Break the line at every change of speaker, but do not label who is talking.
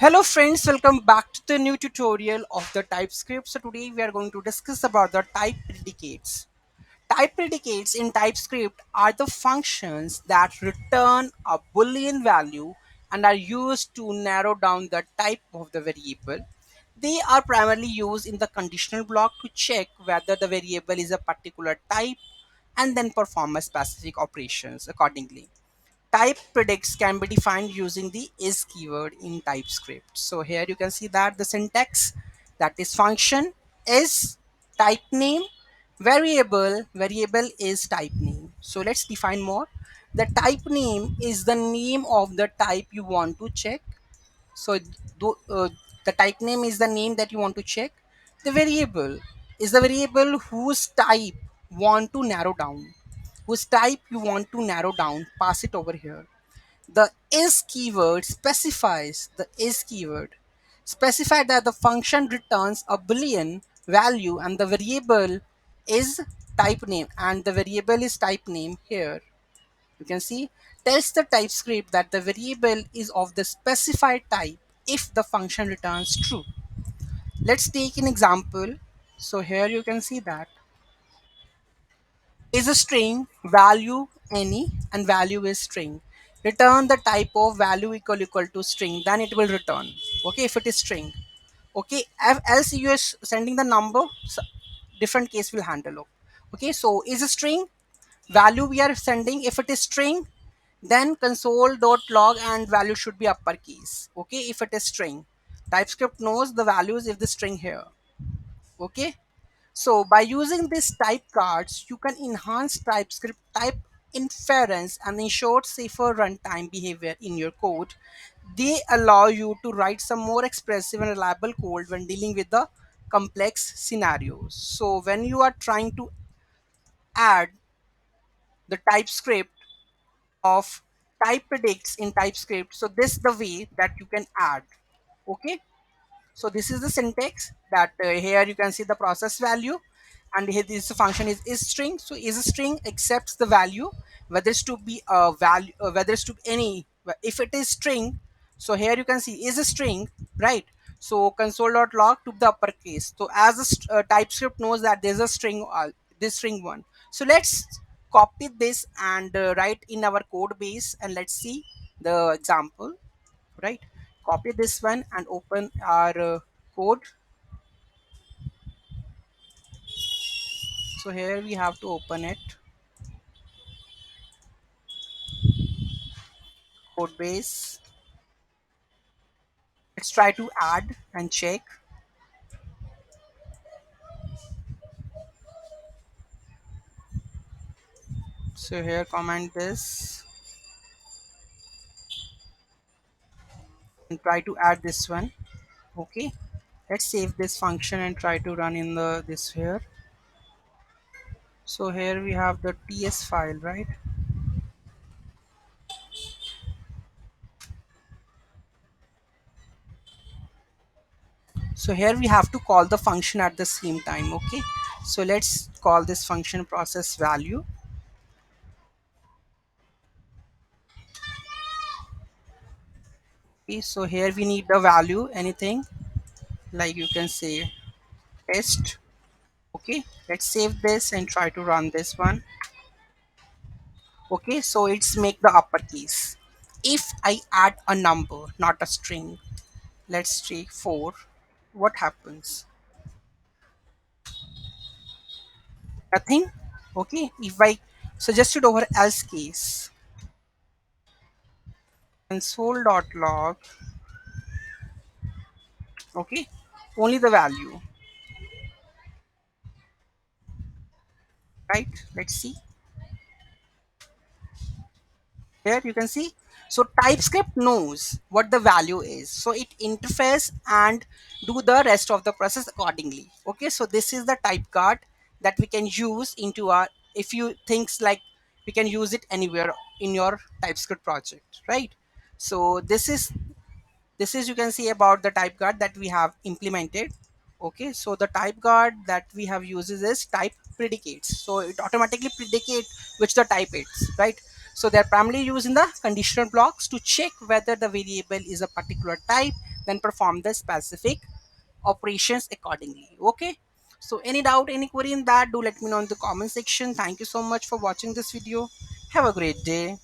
Hello friends, welcome back to the new tutorial of the TypeScript. So today we are going to discuss about the type predicates. Type predicates in TypeScript are the functions that return a boolean value and are used to narrow down the type of the variable. They are primarily used in the conditional block to check whether the variable is a particular type and then perform a specific operations accordingly. Type predicts can be defined using the is keyword in TypeScript. So here you can see that the syntax, that is function, is type name, variable is type name. So let's define more. The type name is the name of the type you want to check. So the type name is the name that you want to check. The variable is the variable whose type want to narrow down, whose type you want to narrow down. Pass it over here. The is keyword specifies the is keyword specify that the function returns a boolean value and the variable is type name, and the variable is type name here. You can see tells the TypeScript that the variable is of the specified type if the function returns true. Let's take an example. So here you can see that is a string, value any, and value is string. Return the type of value equal to string, then it will return. Okay, if it is string. Okay, else you are sending the number, different case will handle. Okay, so is a string, value we are sending. If it is string, then console.log and value should be uppercase. Okay, if it is string, TypeScript knows the values if the string here. Okay, so by using these type cards, you can enhance TypeScript type inference and ensure safer runtime behavior in your code. They allow you to write some more expressive and reliable code when dealing with the complex scenarios. So when you are trying to add the TypeScript of type predicts in TypeScript, so this is the way that you can add. Okay. So this is the syntax that here you can see the process value, and here this function is string. So is a string accepts the value whether it's to be a value, whether it's to any. If it is string, so here you can see is a string, right? So console.log to the uppercase. So as a TypeScript knows that there's a string, this string one. So let's copy this and write in our code base, and let's see the example, right? Copy this one and open our code. So here we have to open it, code base. Let's try to add and check. So here comment this and try to add this one. Okay, let's save this function and try to run in the this here. So here we have the ts file, right? So here we have to call the function at the same time. Okay, so let's call this function process value. Okay, so here we need the value, anything like you can say test. Okay, let's save this and try to run this one. Okay, so it's make the uppercase. If I add a number, not a string, let's take 4, what happens? Nothing. Okay, if I suggested over else case, console.log, okay, only the value, right? Let's see. Here you can see. So TypeScript knows what the value is, so it interferes and do the rest of the process accordingly. Okay, so this is the type card that we can use into our, if you thinks like we can use it anywhere in your TypeScript project, right? So this is you can see about the type guard that we have implemented. Okay, so the type guard that we have uses is type predicates, so it automatically predicate which the type is, right? So they're primarily used in the conditional blocks to check whether the variable is a particular type, then perform the specific operations accordingly. Okay, so any doubt, any query in that, do let me know in the comment section. Thank you so much for watching this video. Have a great day.